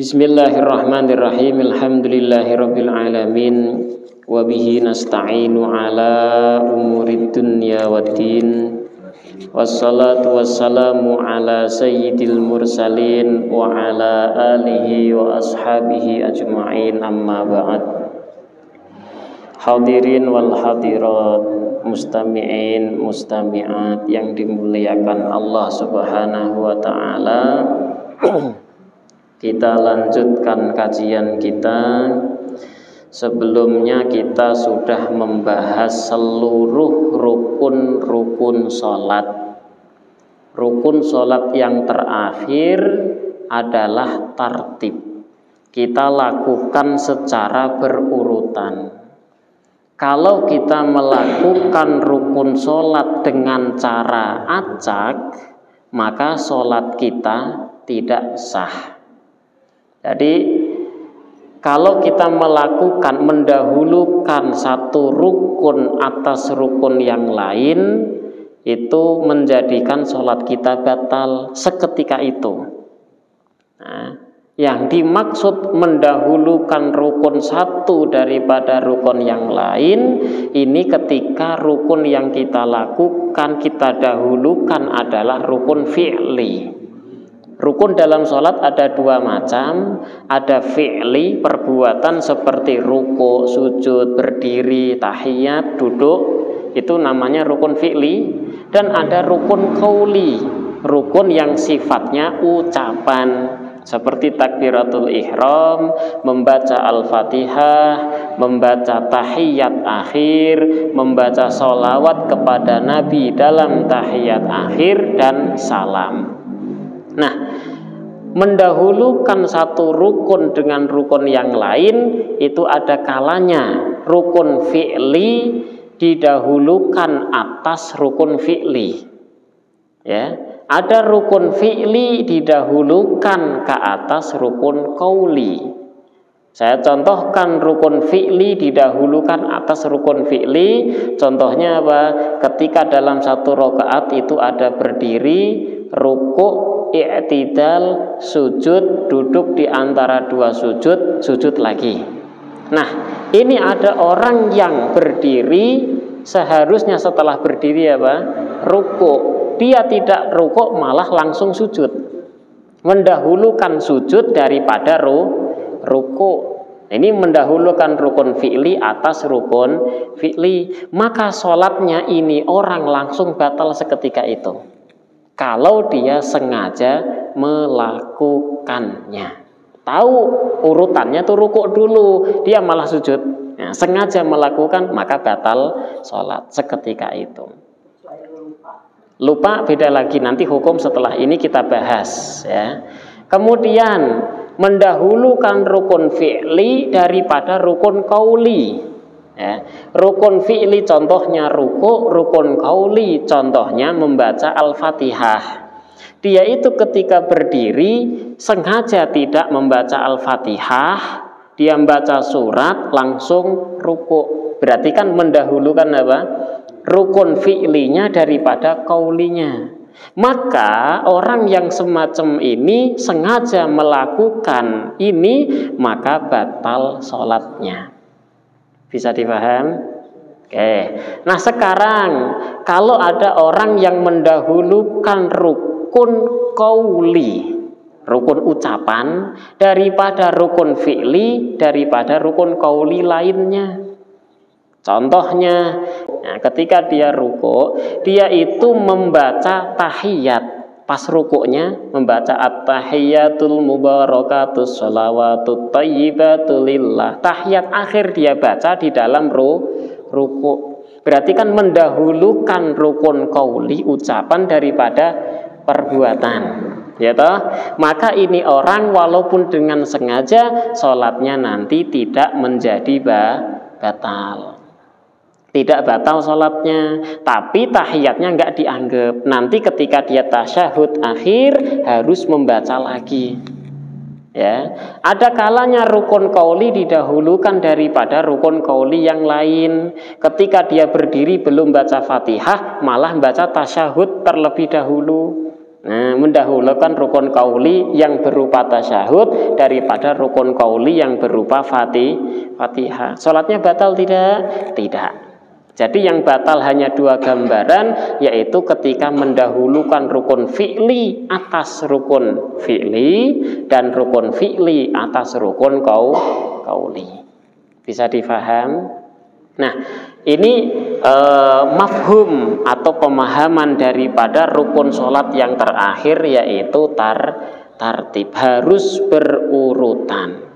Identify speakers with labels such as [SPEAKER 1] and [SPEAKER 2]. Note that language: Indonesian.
[SPEAKER 1] Bismillahirrahmanirrahim. Alhamdulillahirabbil alamin wa bihi nasta'inu ala umurid dunya waddin. Wassalatu wassalamu ala sayyidil mursalin wa ala alihi wa ashabihi ajma'in, amma ba'd. Hadirin wal hadirat, mustami'in mustami'at yang dimuliakan Allah Subhanahu wa taala. Kita lanjutkan kajian kita. Sebelumnya kita sudah membahas seluruh rukun-rukun sholat. Rukun sholat yang terakhir adalah tartib. Kita lakukan secara berurutan. Kalau kita melakukan rukun sholat dengan cara acak, maka sholat kita tidak sah. Jadi kalau kita mendahulukan satu rukun atas rukun yang lain, itu menjadikan sholat kita batal seketika itu. Nah, yang dimaksud mendahulukan rukun satu daripada rukun yang lain, ini ketika rukun yang kita lakukan, kita dahulukan adalah rukun fi'li. Rukun dalam sholat ada dua macam. Ada fi'li, perbuatan seperti ruku, sujud, berdiri, tahiyat, duduk, itu namanya rukun fi'li. Dan ada rukun qauli, rukun yang sifatnya ucapan, seperti takbiratul ihram, membaca al-fatihah, membaca tahiyat akhir, membaca sholawat kepada Nabi dalam tahiyat akhir, dan salam. Nah, mendahulukan satu rukun dengan rukun yang lain itu ada kalanya rukun fi'li didahulukan atas rukun fi'li. Ya, ada rukun fi'li didahulukan ke atas rukun qauli. Saya contohkan rukun fi'li didahulukan atas rukun fi'li. Contohnya apa? Ketika dalam satu rakaat itu ada berdiri, ruku', i'tidal, sujud, duduk di antara dua sujud, sujud lagi. Nah, ini ada orang yang berdiri, seharusnya setelah berdiri apa? Ruku'. Dia tidak ruku', malah langsung sujud. Mendahulukan sujud daripada ruku'. Ini mendahulukan rukun fi'li atas rukun fi'li. Maka sholatnya ini orang langsung batal seketika itu, kalau dia sengaja melakukannya. Tahu urutannya tuh rukuk dulu, dia malah sujud. Nah, sengaja melakukan, maka batal sholat seketika itu. Lupa beda lagi, nanti hukum setelah ini kita bahas ya. Kemudian mendahulukan rukun fi'li daripada rukun qauli. Ya, rukun fi'li contohnya ruku', rukun qauli contohnya membaca al-fatihah. Dia itu ketika berdiri sengaja tidak membaca al-fatihah, dia membaca surat langsung ruku'. Berarti kan mendahulukan apa? Rukun fi'linya daripada qaulinya. Maka orang yang semacam ini sengaja melakukan ini, maka batal sholatnya. Bisa dipaham? Oke. Nah sekarang kalau ada orang yang mendahulukan rukun qauli, rukun ucapan, daripada rukun fi'li, daripada rukun qauli lainnya. Contohnya, nah, ketika dia ruku', dia itu membaca tahiyat. Pas rukuknya membaca at-tahiyatul mubarakatus sholawatut thayyibatu lillah. Tahiyat akhir dia baca di dalam ruku'. Berarti kan mendahulukan rukun qauli ucapan daripada perbuatan. Ya toh? Maka ini orang walaupun dengan sengaja, sholatnya nanti tidak menjadi batal. Tidak batal sholatnya, tapi tahiyatnya enggak dianggap. Nanti ketika dia tasyahud akhir harus membaca lagi. Ya, ada kalanya rukun qauli didahulukan daripada rukun qauli yang lain. Ketika dia berdiri belum baca Fatihah, malah baca tasyahud terlebih dahulu. Nah, mendahulukan rukun qauli yang berupa tasyahud daripada rukun qauli yang berupa Fatihah. Salatnya batal tidak? Tidak. Jadi yang batal hanya dua gambaran, yaitu ketika mendahulukan rukun fi'li atas rukun fi'li dan rukun fi'li atas rukun qauli. Bisa difaham? Nah, ini mafhum atau pemahaman daripada rukun sholat yang terakhir, yaitu tartib, harus berurutan.